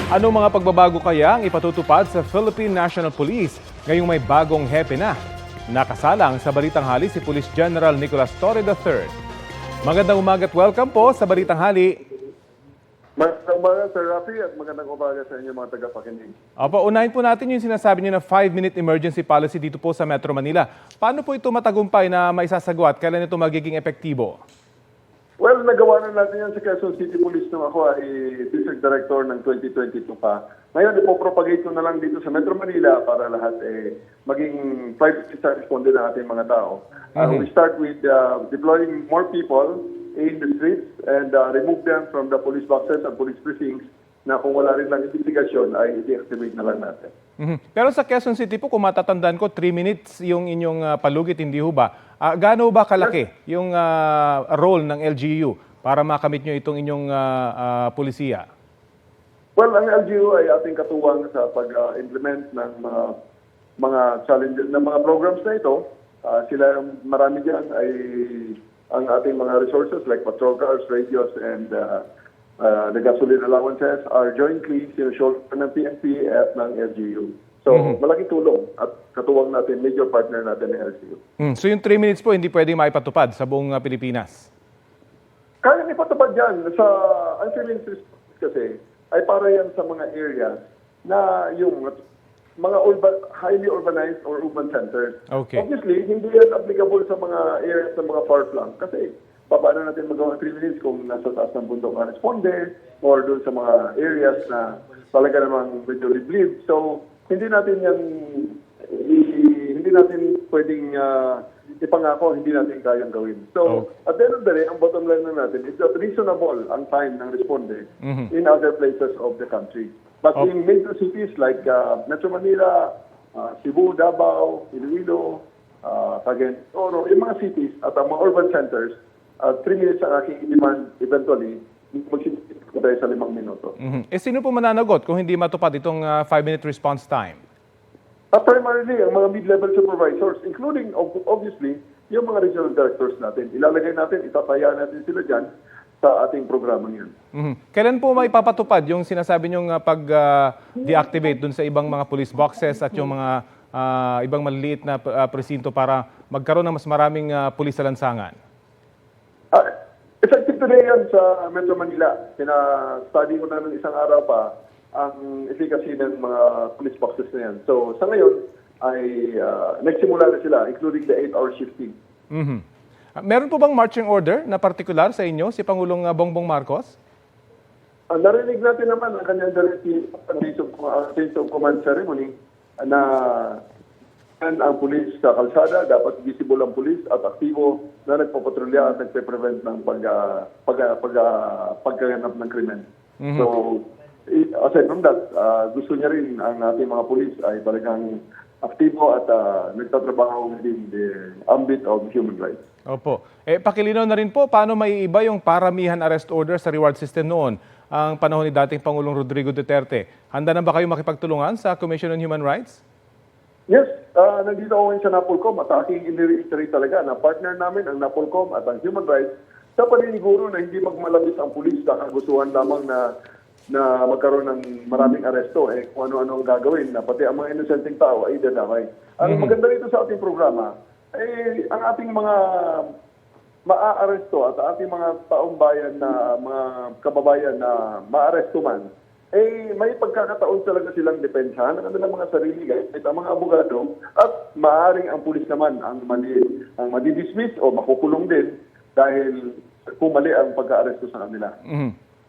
Anong mga pagbabago kaya ang ipatutupad sa Philippine National Police ngayong may bagong hepe na? Nakasalang sa Balitang Hali si Police General Nicolas Torre III. Magandang umaga at welcome po sa Balitang Hali. Magandang umaga, Sir Rafi, at magandang umaga sa inyo mga tagapakinig. Opo, unahin po natin yung sinasabi niyo na 5-minute emergency policy dito po sa Metro Manila. Paano po ito matagumpay na maisasagwa at kailan ito magiging epektibo? Well, nagawa na natin yan sa Quezon City Police nung ako ay District Director ng 2022 pa. Ngayon, ipopropagate ko na lang dito sa Metro Manila para lahat maging private responder ng ating mga tao. We start with deploying more people in the streets and remove them from the police boxes and police precincts na kung wala rin lang investigasyon ay i-deactivate na lang natin. Pero sa Quezon City po, kung matatandaan ko, 3 minutes yung inyong palugit, hindi ho ba? Gaano ba kalaki yung role ng LGU para makamit nyo itong inyong pulisiya? Well, ang LGU ay ating katuwang sa pag-implement ng mga challenges ng mga programs na ito. Marami dyan ay ang ating mga resources like patrol cars, radios, and the gasoline allowances are jointly sinushoulder ng PNP at ng LGU. So, malaking tulong at katuwang natin, major partner natin ng LGU. So yung 3 minutes po hindi pwedeng maipatupad sa buong Pilipinas? Kaya ipatupad yan. Ang 3 minutes response kasi ay para yan sa mga areas na yung mga highly urbanized or urban centers. Okay. Obviously, hindi yan applicable sa mga areas sa mga far flung kasi paano natin magawa 3 minutes kung nasa taas ng bundok ang responder or doon sa mga areas na talaga namang medyo liblib. So, hindi natin pwedeng ipangako, hindi natin kayang gawin. So, at the end of the day, ang bottom line na natin is that reasonable ang time ng responder in other places of the country. But in major cities like Metro Manila, Cebu, Davao, Iloilo, Cagayan de Oro, yung mga cities at ang mga urban centers, 3 minutes ang aking demand eventually, magsisimula tayo sa 5 minuto. Sino po mananagot kung hindi matupad itong 5-minute response time? Primarily, ang mga mid-level supervisors, including, obviously, yung mga regional directors natin. Ilalagay natin, itataya natin sila dyan sa ating programang yan. Kailan po may papatupad yung sinasabi niyong pag-deactivate dun sa ibang mga police boxes at yung mga ibang maliliit na presinto para magkaroon ng mas maraming pulis sa lansangan? Effective today yan sa Metro Manila. Study ko na ng isang araw pa ang efficacy ng mga police boxes na yan. So, sa ngayon, ay nagsimula na sila, including the 8-hour shifting. Meron po bang marching order na partikular sa inyo, si Pangulong Bongbong Marcos? Narinig natin naman ang kanyang directive change of command ceremony na ang pulis sa kalsada, dapat visible ang pulis at aktibo na nagpapatrolya at nagpe-prevent ng pagkaganap ng krimen. So, aside from that, gusto niya rin ang ating mga pulis ay talagang aktibo at nagtatrabaho within the ambit of human rights. Opo. Pakilinaw na rin po, paano maiiba yung paramihan arrest order sa reward system noon, ang panahon ni dating Pangulong Rodrigo Duterte? Handa na ba kayo makipagtulungan sa Commission on Human Rights? Yes, nandito ako ngayon sa NAPOLCOM at aking in-reiterate talaga na partner namin ang NAPOLCOM at ang Human Rights sa paniniguro na hindi magmalabis ang pulis sa kagustuhan lamang na magkaroon ng maraming aresto, kung ano-ano ang gagawin, na pati ang mga inosenteng tao ay dadamay. Ang maganda rito sa ating programa, ang ating mga maa-aresto at ating mga taong bayan na mga kababayan na ma-aresto man, may pagkakataon talaga silang depensahan ng kanilang mga sarili, kahit ang mga abogado, at maaaring ang pulis naman ang madidismiss o makukulong din dahil kung mali ang pagka-aresto sa kanila.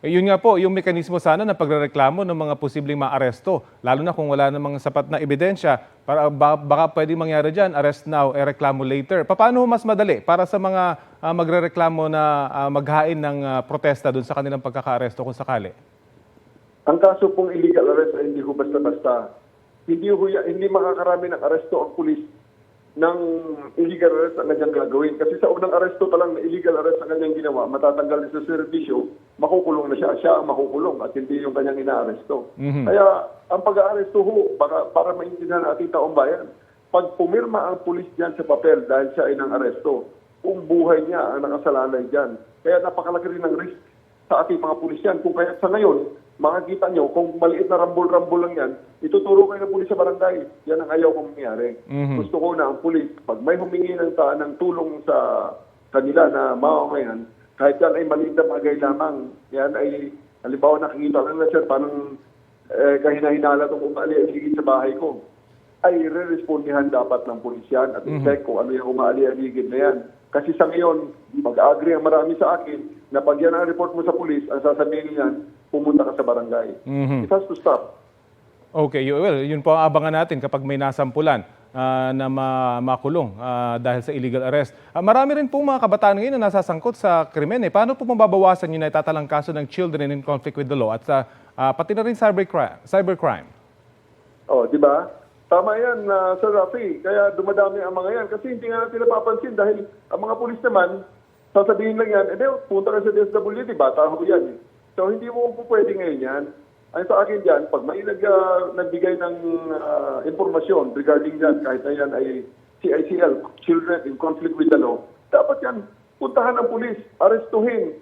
Yun nga po, yung mekanismo sana na pagrereklamo ng mga posibleng maaresto, lalo na kung wala namang sapat na ebidensya, para baka pwedeng mangyari dyan, arrest now, reklamo later. Paano mas madali para sa mga magrereklamo na maghain ng protesta dun sa kanilang pagkaka-aresto kung sakali? Ang kaso pong illegal arrest ay hindi ho basta-basta. Hindi makakarami ng aresto ang pulis ng illegal arrest ang kanyang gagawin. Kasi sa unang aresto pa lang na illegal arrest ang kanyang ginawa, matatanggal sa serbisyo, makukulong na siya. Siya ang makukulong at hindi yung kanyang inaaresto. Kaya ang pag-aaresto ho, para maintindihan ng ating taong bayan, pag pumirma ang pulis dyan sa papel dahil siya ay nang aresto, kung buhay niya ang nakasalalay dyan. Kaya napakalaki rin ng risk sa ating mga pulis yan. Kung kaya sa ngayon, makikita nyo, kung maliit na rambol-rambol lang yan, ituturo kayo ng pulis sa barangay. Yan ang ayaw kong mangyari. Gusto ko na ang pulis, pag may humingi ng tulong sa kanila na mamamayan, kahit yan ay maliit na bagay lamang, yan ay, halimbawa nakikita lang na sir, parang kahina-hinala itong umaali-aligid sa bahay ko, ay re-respondihan dapat ng pulis yan at check kung ano yung umaali-aligid na yan. Kasi sa ngayon, mag-agree ang marami sa akin na pag yan ang report mo sa pulis, ang sasabihin niyan, pumunta ka sa barangay. It has to stop. Okay, well, yun po ang abangan natin kapag may nasampulan na makulong dahil sa illegal arrest. Marami rin pong mga kabataan ngayon na nasasangkot sa krimen. Paano po mababawasan yun na itatalang kaso ng children in conflict with the law at pati na rin cybercrime? Oh, di ba? Tama yan, Sir Rafi. Kaya dumadami ang mga yan. Kasi hindi nga natin napapansin dahil ang mga pulis naman, sasabihin lang yan, punta ka sa DSWD, bata ho yan. So, hindi mo po pwede ngayon yan. Ay sa akin dyan, pag may nagbigay ng informasyon regarding yan, kahit na yan ay CICL, Children in Conflict with the Law, dapat yan, puntahan ng pulis, arestuhin,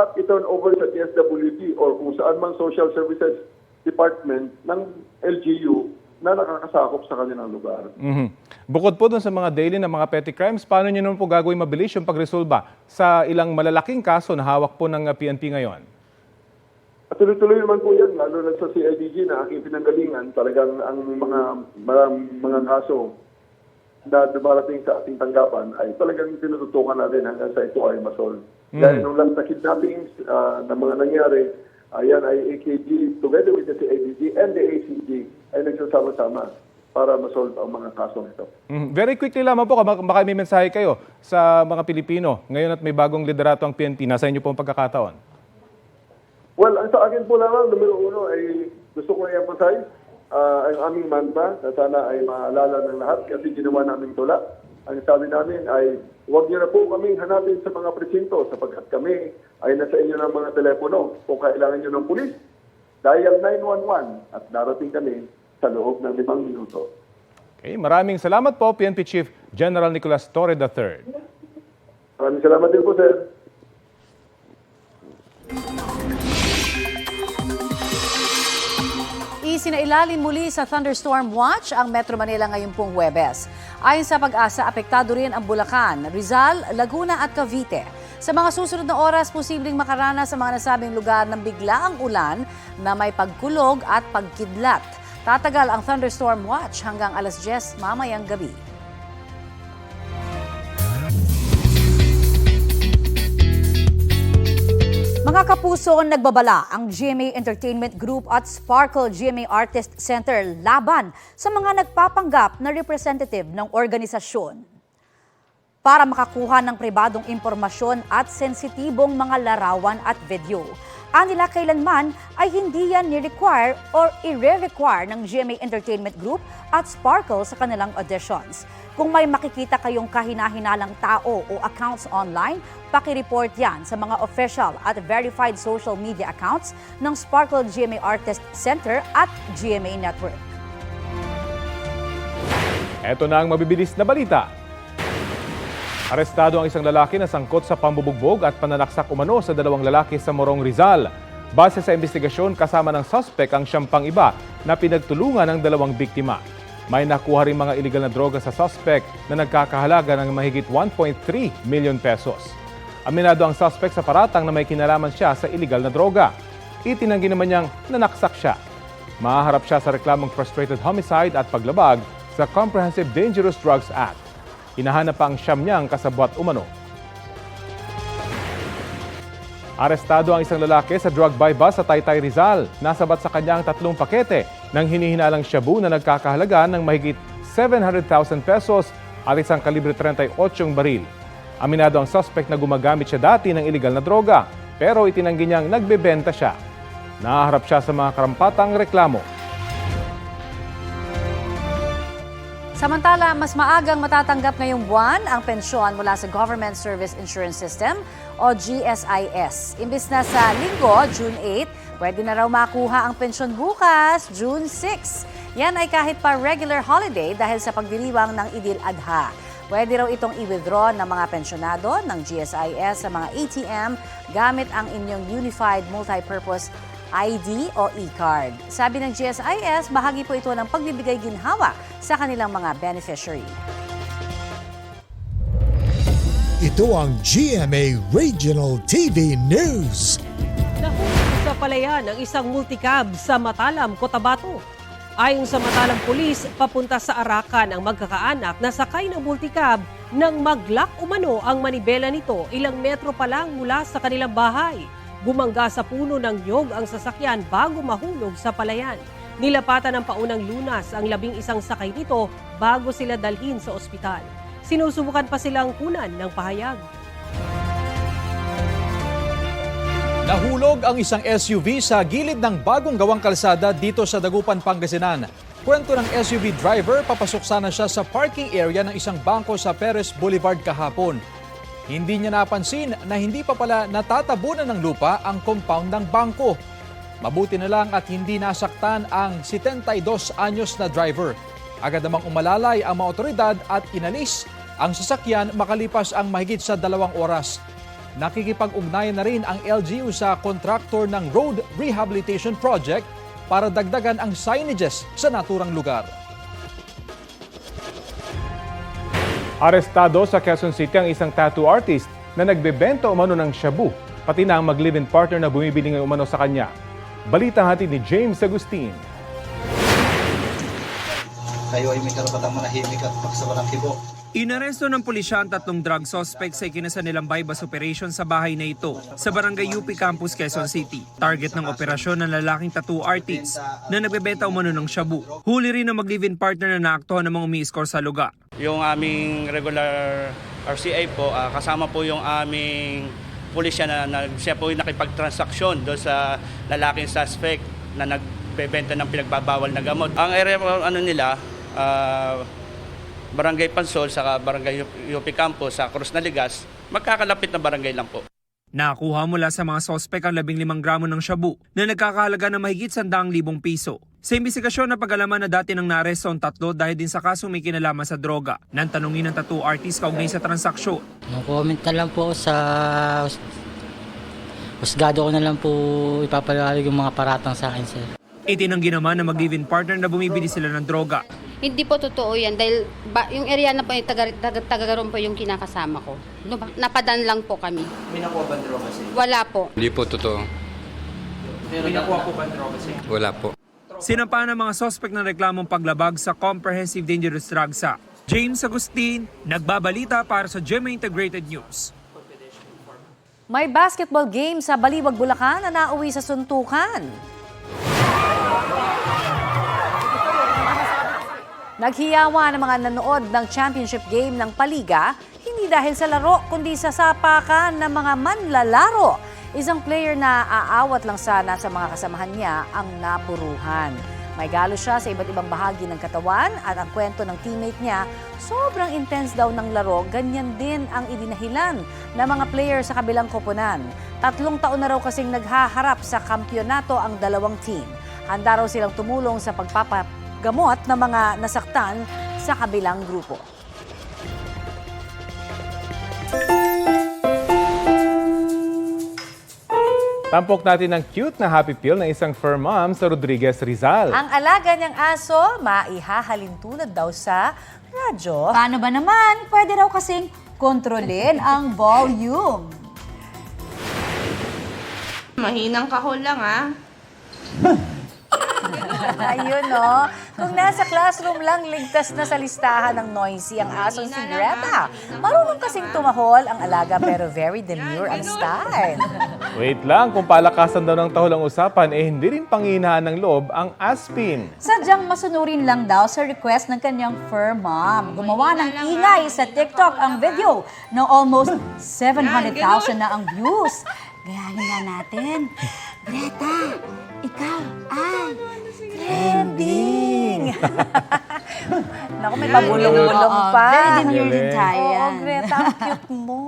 at i-turn over sa DSWD or kung saan man Social Services Department ng LGU na nakakasakop sa kanilang lugar. Bukod po dun sa mga daily na mga petty crimes, paano nyo naman po gagawin mabilis yung pagresolba sa ilang malalaking kaso na hawak po ng PNP ngayon? At tuloy-tuloy naman po yan, lalo na sa CIDG na aking pinanggalingan, talagang ang mga kaso na dumarating sa ating tanggapan ay talagang tinututukan natin hanggang sa ito ay masolve. Dahil nung last na kidnappings na mga nangyari, ayan ay AKG together with the CIDG and the ACG ay nagsasama-sama para masolve ang mga kasong ito. Very quickly lamang po, baka may mensahe kayo sa mga Pilipino ngayon at may bagong liderato ang PNP. Nasa inyo po ang pagkakataon. Well, ang sa akin po lamang, numero uno ay gusto ko i-emphasize ang aming mantra na sana ay maalala ng lahat kasi ginawa namin tula. Ang sabi namin ay huwag niyo na po kaming hanapin sa mga presinto sapagkat kami ay nasa inyo ng mga telepono. Kung kailangan niyo ng pulis, dial 911 at darating kami sa loob ng 5 minuto. Okay, maraming salamat po, PNP Chief General Nicolas Torre III. Maraming salamat din po, sir. Isinailalim muli sa thunderstorm watch ang Metro Manila ngayong pong Huwebes. Ayon sa Pag-asa, apektado rin ang Bulacan, Rizal, Laguna at Cavite. Sa mga susunod na oras, posibleng makaranas sa mga nasabing lugar ng biglaang ulan na may pagkulog at pagkidlat. Tatagal ang thunderstorm watch hanggang alas 10 mamayang gabi. Mga kapuso, nagbabala ang GMA Entertainment Group at Sparkle GMA Artist Center laban sa mga nagpapanggap na representative ng organisasyon. Para makakuha ng pribadong impormasyon at sensitibong mga larawan at video, anila kailanman ay hindi yan ni-require or i-re-require ng GMA Entertainment Group at Sparkle sa kanilang auditions. Kung may makikita kayong kahina-hinalang tao o accounts online, paki-report yan sa mga official at verified social media accounts ng Sparkle GMA Artist Center at GMA Network. Ito na ang mabibilis na balita. Arestado ang isang lalaki na sangkot sa pambubugbog at pananaksak umano sa 2 lalaki sa Morong, Rizal. Base sa investigasyon, kasama ng suspect ang siyang pang-iba na pinagtulungan ng 2 biktima. May nakuha rin mga illegal na droga sa suspect na nagkakahalaga ng mahigit 1.3 million pesos. Aminado ang suspect sa paratang na may kinalaman siya sa illegal na droga. Itinanggi naman niyang nanaksak siya. Mahaharap siya sa reklamong frustrated homicide at paglabag sa Comprehensive Dangerous Drugs Act. Hinahanap pa ang siyam niyang kasabwat umano. Arestado ang isang lalaki sa drug buy bus sa Taytay, Rizal. Nasabat sa kanya ang 3 pakete ng hinihinalang shabu na nagkakahalaga ng mahigit 700,000 pesos at isang kalibre 38 baril. Aminado ang suspect na gumagamit siya dati ng illegal na droga, pero itinanggi niyang nagbebenta siya. Nahaharap siya sa mga karampatang reklamo. Samantala, mas maagang matatanggap ngayong buwan ang pensyon mula sa Government Service Insurance System o GSIS. Imbis na sa linggo, June 8, pwede na raw makuha ang pensyon bukas, June 6. Yan ay kahit pa regular holiday dahil sa pagdiriwang ng Idil Adha. Pwede raw itong i-withdraw ng mga pensyonado ng GSIS sa mga ATM gamit ang inyong Unified Multipurpose ID o e-card. Sabi ng GSIS, bahagi po ito ng pagbibigay ginhawa sa kanilang mga beneficiary. Ito ang GMA Regional TV News. Nahuli sa palayan ang isang multicab sa Matalam, Cotabato. Ayon sa Matalam Police, papunta sa Arakan ang magkakaanak na sakay ng multicab nang maglak umano ang manibela nito ilang metro pa lang mula sa kanilang bahay. Bumangga sa puno ng niyog ang sasakyan bago mahulog sa palayan. Nilapatan ng paunang lunas ang 11 sakay nito bago sila dalhin sa ospital. Sinusubukan pa silang kunan ng pahayag. Nahulog ang isang SUV sa gilid ng bagong gawang kalsada dito sa Dagupan, Pangasinan. Kwento ng SUV driver, papasok sana siya sa parking area ng isang bangko sa Perez Boulevard kahapon. Hindi niya napansin na hindi pa pala natatabunan ng lupa ang compound ng bangko. Mabuti na lang at hindi nasaktan ang 72 anyos na driver. Agad namang umalalay ang mga otoridad at inalis ang sasakyan makalipas ang mahigit sa 2 oras. Nakikipag-ugnayan na rin ang LGU sa kontraktor ng Road Rehabilitation Project para dagdagan ang signages sa naturang lugar. Arestado sa Quezon City ang isang tattoo artist na nagbebenta umano ng shabu, pati na ang mag-live-in partner na bumibili ng umano sa kanya. Balita hatid ni James Agustin. Kayo ay may karapatang manahimik at pagsawalang kibo. Inaresto ng pulisya ang 3 drug suspects sa ikinasanilang bypass operation sa bahay na ito sa Barangay UP Campus, Quezon City. Target ng operasyon ng lalaking tattoo artist na nagbebenta umano ng shabu. Huli rin ang mag-live-in partner na naaktuhan ng mga umi-score sa lugar. Yung aming regular RCI po, kasama po yung aming pulisya na siya po yung nakipagtransaksyon doon sa lalaking suspect na nagbebenta ng pinagbabawal na gamot. Ang area nila, Barangay Pansol sa Barangay UP Campus sa Cruz Naligas, magkakalapit na barangay lang po. Nakuha mula sa mga sospek ang 15 gramo ng shabu na nagkakahalaga ng mahigit 100,000 piso. Sa imbestigasyon na pag-alaman na dati ng naaresto ang 3 dahil din sa kasong may kinalaman sa droga. Nang tanungin ng tattoo artist kaugnay sa transaksyon. No-comment na lang po sa husgado ko na lang po ipapaliwanag yung mga paratang sa akin, sir. Itinanggi naman na mag-live-in partner na bumibili sila ng droga. Hindi po totoo yan dahil yung area na po yung taga-garon po yung kinakasama ko. Napadan lang po kami. May nakuha ba droga siya? Wala po. Hindi po totoo. May nakuha po ba droga siya? Wala po. Sinampa ng mga sospek ng reklamong paglabag sa Comprehensive Dangerous Drugs Act. James Agustin, nagbabalita para sa GMA Integrated News. May basketball game sa Baliwag, Bulacan na nauwi sa suntukan. Naghiyawa ng mga nanood ng championship game ng Paliga, hindi dahil sa laro, kundi sa sapakan ng mga manlalaro. Isang player na aawat lang sana sa mga kasamahan niya ang napuruhan. May galo siya sa iba't ibang bahagi ng katawan at ang kwento ng teammate niya, sobrang intense daw ng laro, ganyan din ang idinahilan ng mga player sa kabilang koponan. 3 taon na raw kasing naghaharap sa kampyonato ang dalawang team. Handa raw silang tumulong sa pagpapagamot ng mga nasaktan sa kabilang grupo. Tampok natin ang cute na happy pill ng isang fur mom sa Rodriguez, Rizal. Ang alaga niyang aso, maihahalin tulad daw sa radyo. Paano ba naman? Pwede raw kasing kontrolin ang volume. Mahinang kahol lang Ayun, no? Kung nasa classroom lang, ligtas na sa listahan ng noisy ang asong si Greta. Marunong kasing tumahol ang alaga pero very demure ang style. Wait lang, kung palakasan daw ng tahol ang usapan, hindi rin panghihinaan ng loob ang Aspin. Sadyang masunurin lang daw sa request ng kanyang fur mom. Gumawa ng ingay sa TikTok ang video na almost 700,000 na ang views. Gayahin nga natin. Greta, ikaw ay trending. Naku, may pabulong-bulong pa. Very demure din tayo. Oo, Greta, ang cute mo.